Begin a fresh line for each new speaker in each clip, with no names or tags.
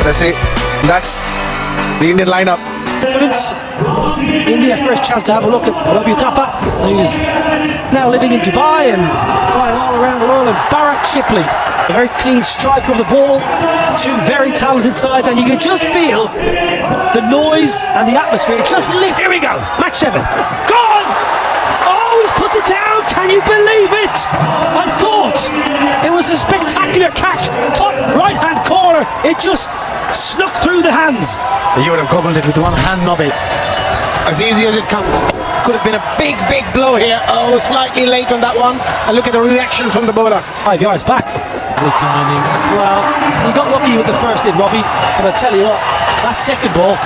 That's it. That's the Indian lineup.
Confidence. India first chance to have a look at Ravi Thapa, who's now living in Dubai and flying all around the world, and Bharat Shipley, a very clean striker of the ball. Two very talented sides, and you can just feel the noise and the atmosphere just lift. Here we go, match 7. Gone! Oh, he's put it down. Can you believe it? I thought it was a spectacular catch. Top right hand corner. It just snuck through the hands.
You would have gobbled it with one hand, Nobby. As easy as it comes. Could have been a big blow here. Oh, slightly late on that one. And look at the reaction from the bowler.
5 yards back. Good timing. Well, he got lucky with the first hit, Robbie. But I tell you what, that second ball,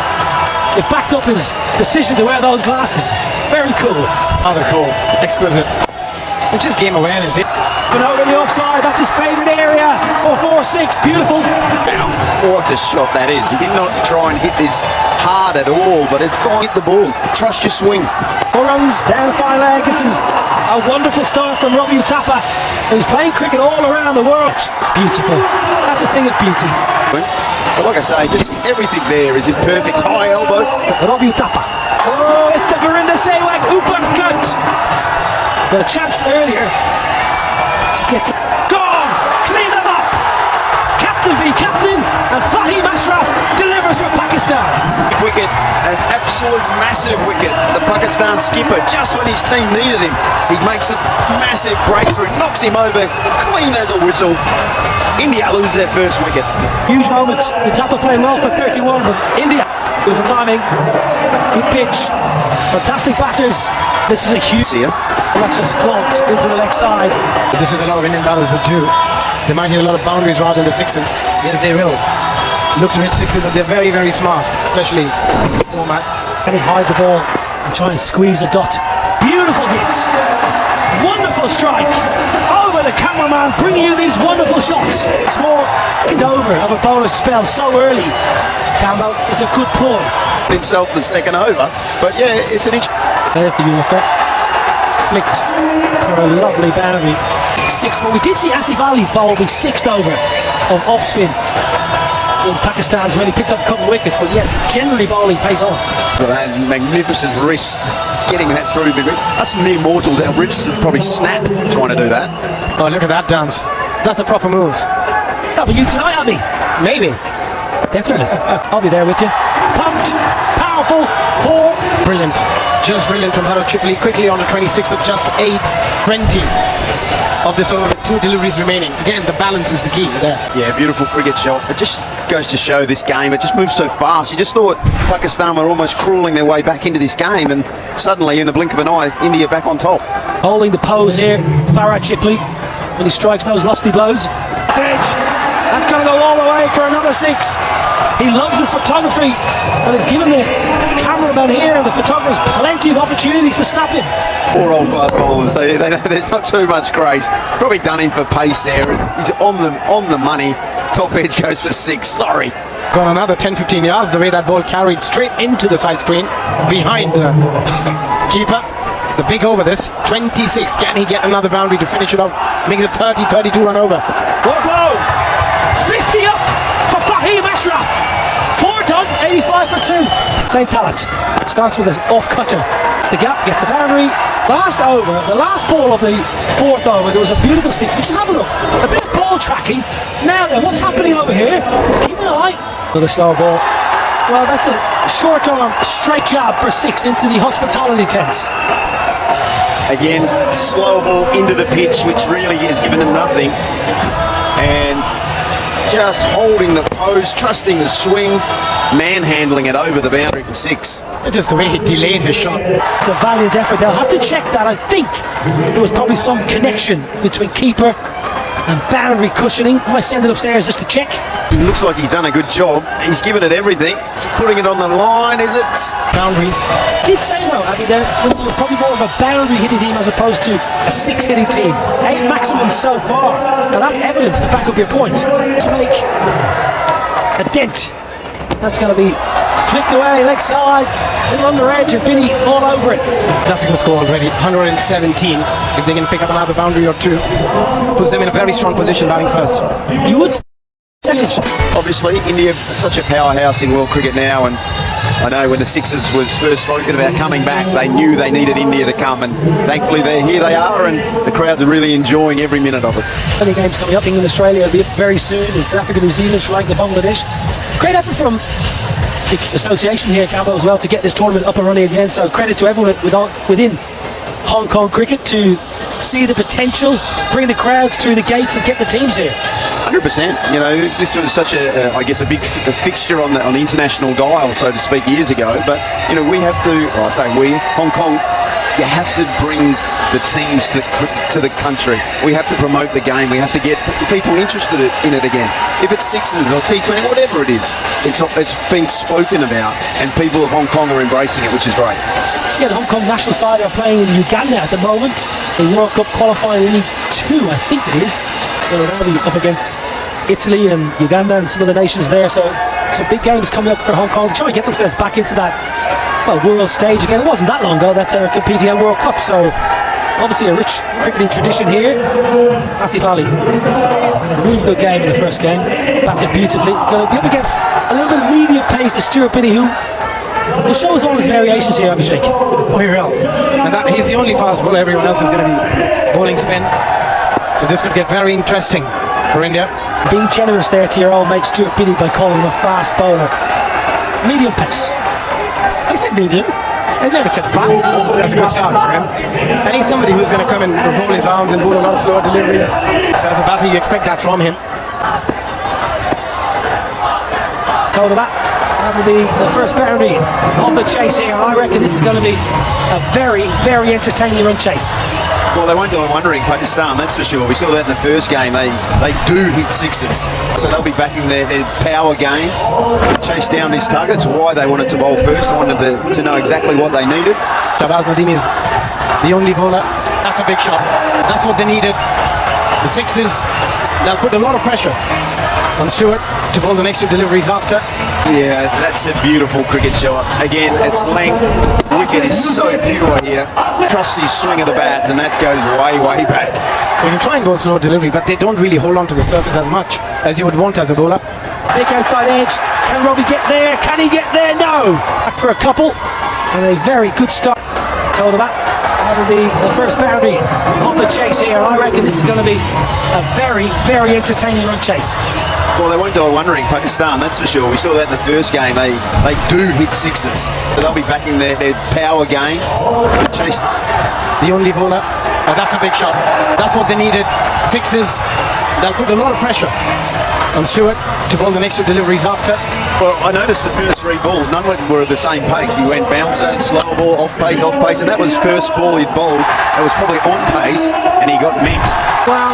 it backed up his decision to wear those glasses. Very cool.
Rather cool. Exquisite. It's just game awareness.
But over the offside, that's his favourite area. 4-6, beautiful.
What a shot that is. He did not try and hit this hard at all, but it's gone. Hit the ball. Trust your swing.
4 runs down the fine leg. This is a wonderful start from Ravi Thapa, who's playing cricket all around the world. Beautiful. That's a thing of beauty.
But like I say, just everything there is in perfect high elbow.
Ravi Thapa. Oh, it's the Verinder Sehwag uppercut. Got a chance earlier to get gone. Clean them up. Captain v captain, and Fahim Ashraf delivers for Pakistan.
Wicket, an absolute massive wicket. The Pakistan skipper, just when his team needed him, he makes a massive breakthrough, knocks him over, clean as a whistle. India lose their first wicket.
Huge moment. The Thapa playing well for 31, but India, good for timing, good pitch, fantastic batters. This is a huge. That's just flogged into the leg side.
This is a lot of Indian batters would do. They might hit a lot of boundaries rather than the sixes. Yes, they will. Look to hit sixes, but they're very smart, especially in this format.
Can he hide the ball and try and squeeze a dot? Beautiful hit. Wonderful strike. Over the cameraman, bringing you these wonderful shots. It's more over of a bowler's spell so early. Cambo is a good ploy.
Himself the second over, but yeah, it's an inch.
There's the Yorker. Flicked for a lovely boundary. 6, but we did see Asif Ali bowl the 6th over of off spin in Pakistan's when he picked up a couple of wickets, but yes, generally bowling pays on.
Well, that magnificent wrist, getting that through. Us mere mortals, our wrists would probably snap trying to do that.
Oh, look at that dance. That's a proper move.
That'll be you tonight, Abby.
Maybe.
Definitely. I'll be there with you. Pumped, powerful, 4.
Brilliant. Just brilliant from Bharat Shipley. Quickly on the 26th of just 8:20 of this over. 2 deliveries remaining. Again, the balance is the key there.
Yeah, beautiful cricket shot. It just goes to show this game. It just moves so fast. You just thought Pakistan were almost crawling their way back into this game, and suddenly, in the blink of an eye, India back on top.
Holding the pose here, Bharat Shipley, when he strikes those lusty blows. Edge. That's going to go all the way for another 6. He loves his photography and he's given the cameraman here and the photographers plenty of opportunities to snap him.
Poor old fast bowlers, they know there's not too much grace. Probably done him for pace there. He's on the money. Top edge goes for 6. Sorry.
Got another 10-15 yards. The way that ball carried straight into the side screen behind the keeper. The big over this. 26. Can he get another boundary to finish it off? Make it a 30-32 run over.
What a blow! 50 up for Fahim Ashraf. 4 done, 85 for 2. Same talent. Starts with his off cutter. It's the gap, gets a boundary. Last over, the last ball of the 4th over, there was a beautiful 6. Just have a look. A bit of ball tracking. Now then, what's happening over here? Just keep an eye. Another slow ball. Well, that's a short arm, straight jab for 6 into the hospitality tents.
Again, slow ball into the pitch, which really has given them nothing. And just holding the pose, trusting the swing, manhandling it over the boundary for 6.
Just the way he delayed his shot.
It's a valiant effort. They'll have to check that. I think there was probably some connection between keeper and boundary cushioning. I might send it upstairs just to check.
He looks like he's done a good job. He's given it everything. He's putting it on the line, is it?
Boundaries.
Did say though, Abby, they're probably more of a boundary hitting team as opposed to a 6 hitting team. 8 maximum so far. Now that's evidence to back up your point. To make a dent. That's going to be flicked away, leg side, little under edge, and Binny all over it.
That's a good score already. 117. If they can pick up another boundary or 2, puts them in a very strong position batting first.
You would
Obviously, India such a powerhouse in world cricket now, and I know when the Sixers was first spoken about coming back, they knew they needed India to come, and thankfully here they are, and the crowds are really enjoying every minute of it.
Many games coming up. England, Australia will be up very soon. In South Africa, New Zealand, Sri Lanka, Bangladesh. Great effort from the association here, Campbell, as well, to get this tournament up and running again. So credit to everyone within Hong Kong cricket to see the potential, bring the crowds through the gates and get the teams here.
100%. You know, this was such a big fixture on the international dial, so to speak, years ago. But you know, we have to. Well, I say we, Hong Kong. You have to bring the teams to the country. We have to promote the game. We have to get people interested in it again. If it's Sixers or T20, whatever it is, it's being spoken about, and people of Hong Kong are embracing it, which is great.
Yeah, the Hong Kong national side are playing in Uganda at the moment. The World Cup qualifying League 2, I think it is. So they'll be up against Italy and Uganda and some of the nations there. So some big games coming up for Hong Kong to try and get themselves back into that world stage again. It wasn't that long ago that they were competing at World Cup. So obviously a rich cricketing tradition here. Asif Ali had a really good game in the first game. Batted beautifully. Going to be up against a little bit of medium pace to Stuart Binney, who will show us all his variations here, Abhishek.
Oh, he will. And he's the only fast bowler. Everyone else is going to be bowling spin. So this could get very interesting for India.
Being generous there to your old mate Stuart Binney by calling him a fast bowler. Medium pace.
I said medium. I never said fast. That's a good start for him. And he's somebody who's going to come and roll his arms and bowl a lot of slower deliveries. So as a batter, you expect that from him.
Toe the bat. That will be the first boundary of the chase here. I reckon this is going to be a very, very entertaining run chase.
Well, they won't do it wondering, Pakistan, that's for sure. We saw that in the first game. They do hit sixes. So they'll be backing their power game to chase down this target. That's why they wanted to bowl first. They wanted to know exactly what they needed.
Shahbaz Nadeem is the only bowler. That's a big shot. That's what they needed. The sixes, they'll put a lot of pressure on Stuart to bowl the next two deliveries after.
Yeah, that's a beautiful cricket shot. Again, it's length. Wicket is so pure here. Trusts his swing of the bat, and that goes way, way back.
You can try and bowl slow delivery, but they don't really hold on to the surface as much as you would want as a bowler.
Big outside edge. Can Robbie get there? Can he get there? No. Back for a couple, and a very good start. Toe the bat. That'll be the first boundary of the chase here. I reckon this is going to be a very, very entertaining run chase.
Well, they won't do it wondering, Pakistan, that's for sure. We saw that in the first game. They do hit sixes. So they'll be backing their power game to chase.
The only bowler. Oh, that's a big shot. That's what they needed. Sixes. They'll put a lot of pressure on Stuart to bowl the next two deliveries after.
Well, I noticed the first three balls, none of them were at the same pace. He went bouncer, slower ball, off pace, and that was first ball he'd bowled. That was probably on pace, and he got mint.
Well,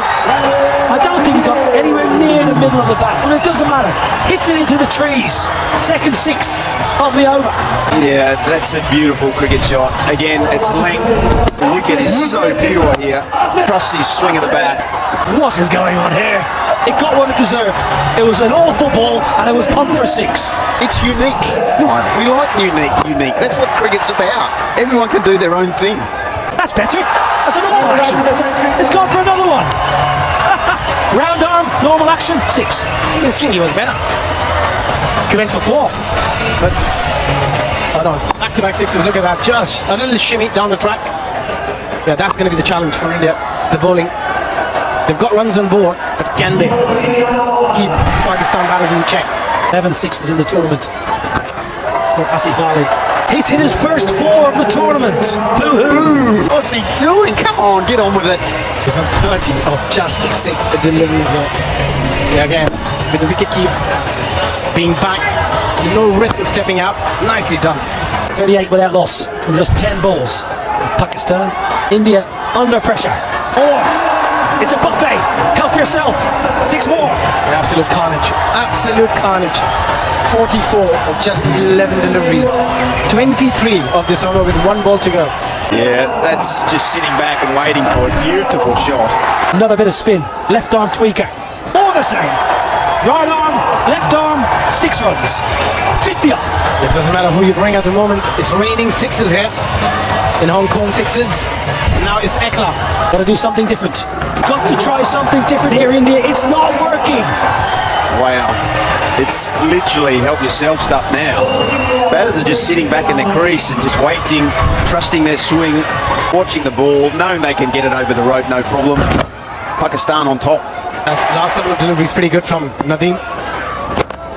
I don't think he got anywhere near the middle of the bat, but it doesn't matter. Hits it into the trees. Second six of the over.
Yeah, that's a beautiful cricket shot. Again, it's length. The wicket is so pure here. Trusts his swing of the bat.
What is going on here? It got what it deserved. It was an awful ball, and it was pumped for six.
It's unique. We like unique. That's what cricket's about. Everyone can do their own thing.
That's better. That's a normal action. It's gone for another one. Round arm, normal action, six.
I think he was better. He went for four. But, oh no, back-to-back sixes, look at that. Just a little shimmy down the track. Yeah, that's going to be the challenge for India, the bowling. They've got runs on board, but can they keep Pakistan batters in check?
11 sixes in the tournament for Asif Ali. He's hit his first four of the tournament.
Boo-hoo! What's he doing? Come on, get on with it.
He's on 30 of just 6 deliveries here. Yeah, again, with the wicket keep being back, no risk of stepping out. Nicely done.
38 without loss from just 10 balls. Pakistan, India under pressure. It's a buffet. Help yourself. 6 more.
Absolute carnage. Absolute carnage. 44 of just 11 deliveries. 23 of this over with 1 ball to go.
Yeah, that's just sitting back and waiting for it. Beautiful shot.
Another bit of spin. Left arm tweaker. All the same. Right arm, left arm, 6 runs. 50 up.
It doesn't matter who you bring at the moment. It's raining sixes here in Hong Kong, sixes. And now it's Ekla.
Got to do something different. Got to try something different here, India. It's not working.
Wow. It's literally help yourself stuff now. Batters are just sitting back in the crease and just waiting, trusting their swing, watching the ball, knowing they can get it over the rope, no problem. Pakistan on top.
That's the last couple of deliveries pretty good from Nadeem.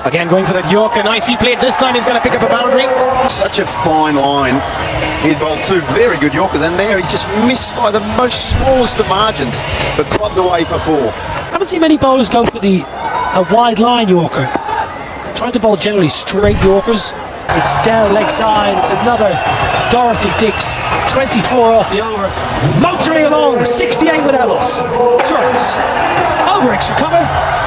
Again, going for that Yorker. Nicely played. This time he's going to pick up a boundary.
Such a fine line. He'd bowled two very good Yorkers, and there he just missed by the most smallest of margins, but clubbed away for four.
I haven't seen many bowlers go for a wide line Yorker. Trying to bowl generally straight Yorkers. It's down leg side. It's another Dorothy Dix. 24 off the over. Motoring along. 68 without loss. 6 runs. Over extra cover.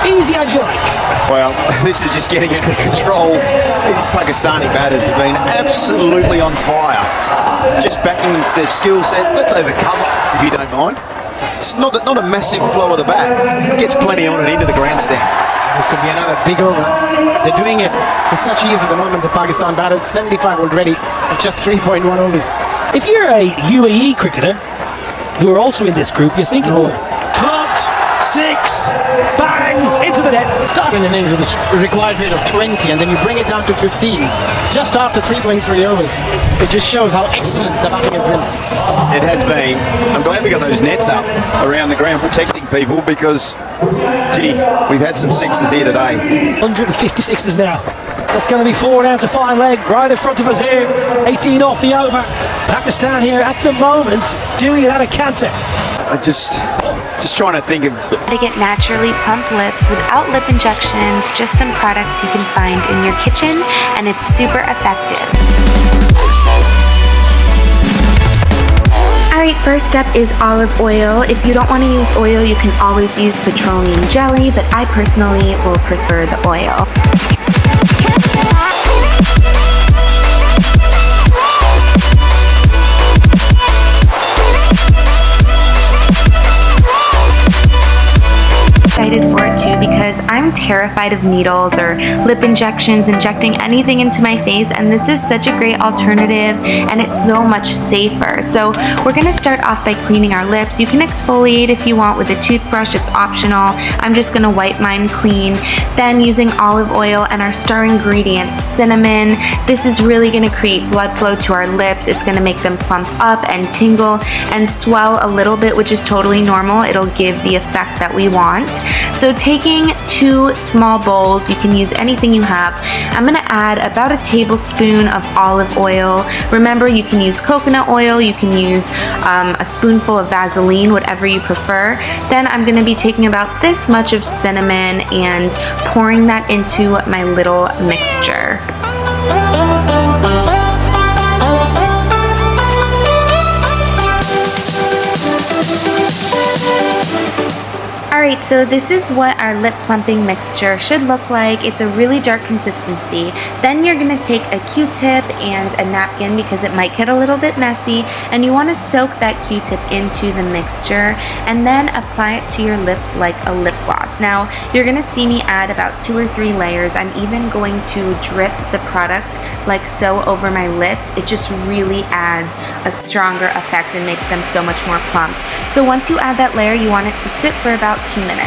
Easy as you like.
Well, this is just getting out of control. These Pakistani batters have been absolutely on fire. Just backing their skill set. Let's overcover, if you don't mind. It's not a massive flow of the bat. Gets plenty on it into the grandstand.
This could be another big over. They're doing it with such ease at the moment, the Pakistan batters. 75 already of just 3.1 overs.
If you're a UAE cricketer who are also in this group, you're thinking, clubbed, 6, bang, into the net.
Start an innings with a required rate of 20 and then you bring it down to 15 just after 3.3 overs. It just shows how excellent the batting has been.
It has been. I'm glad we got those nets up around the ground protecting people because, gee, we've had some sixes here today.
156s now. That's going to be 4 down to fine leg right in front of us here. 18 off the over. Pakistan here at the moment doing it at a canter.
I just trying to think of...
To get naturally plump lips without lip injections, just some products you can find in your kitchen, and it's super effective. Alright, first step is olive oil. If you don't want to use oil, you can always use petroleum jelly, but I personally will prefer the oil. Excited for it too because I'm terrified of needles or lip injections, injecting anything into my face, and this is such a great alternative and it's so much safer. So we're going to start off by cleaning our lips. You can exfoliate if you want with a toothbrush, it's optional. I'm just going to wipe mine clean. Then using olive oil and our star ingredient, cinnamon. This is really going to create blood flow to our lips. It's going to make them plump up and tingle and swell a little bit, which is totally normal. It'll give the effect that we want. So taking 2 small bowls, you can use anything you have. I'm going to add about a tablespoon of olive oil. Remember, you can use coconut oil, you can use a spoonful of Vaseline, whatever you prefer. Then I'm going to be taking about this much of cinnamon and pouring that into my little mixture. Alright, so this is what our lip plumping mixture should look like. It's a really dark consistency. Then you're going to take a Q-tip and a napkin because it might get a little bit messy, and you want to soak that Q-tip into the mixture and then apply it to your lips like a lip gloss. Now, you're going to see me add about 2 or 3 layers. I'm even going to drip the product like so over my lips. It just really adds a stronger effect and makes them so much more plump. So once you add that layer, you want it to sit for about 2 minutes.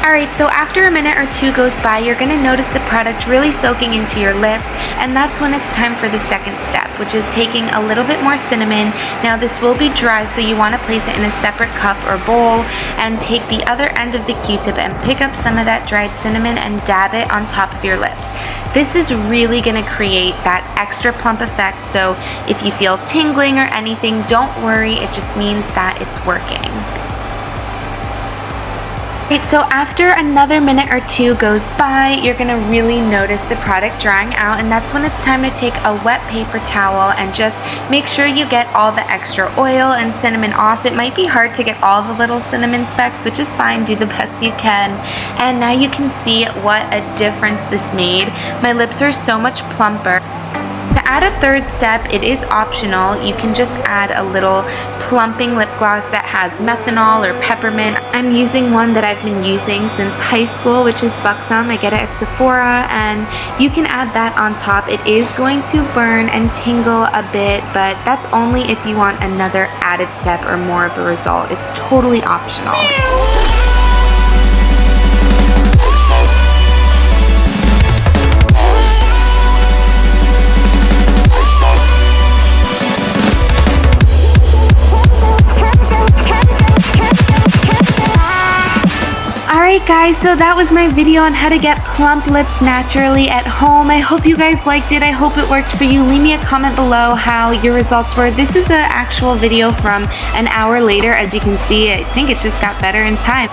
Alright, so after a minute or 2 goes by, you're going to notice the product really soaking into your lips, and that's when it's time for the second step, which is taking a little bit more cinnamon. Now this will be dry, so you want to place it in a separate cup or bowl and take the other end of the Q-tip and pick up some of that dried cinnamon and dab it on top of your lips. This is really going to create that extra plump effect, so if you feel tingling or anything, don't worry, it just means that it's working. Right, so after another minute or 2 goes by, you're going to really notice the product drying out, and that's when it's time to take a wet paper towel and just make sure you get all the extra oil and cinnamon off. It might be hard to get all the little cinnamon specks, which is fine, do the best you can. And now you can see what a difference this made. My lips are so much plumper. To add a third step, it is optional. You can just add a little plumping lip gloss that has methanol or peppermint. I'm using one that I've been using since high school, which is Buxom. I get it at Sephora, and you can add that on top. It is going to burn and tingle a bit, but that's only if you want another added step or more of a result. It's totally optional. Alright guys, so that was my video on how to get plump lips naturally at home. I hope you guys liked it. I hope it worked for you. Leave me a comment below how your results were. This is an actual video from an hour later. As you can see, I think it just got better in time.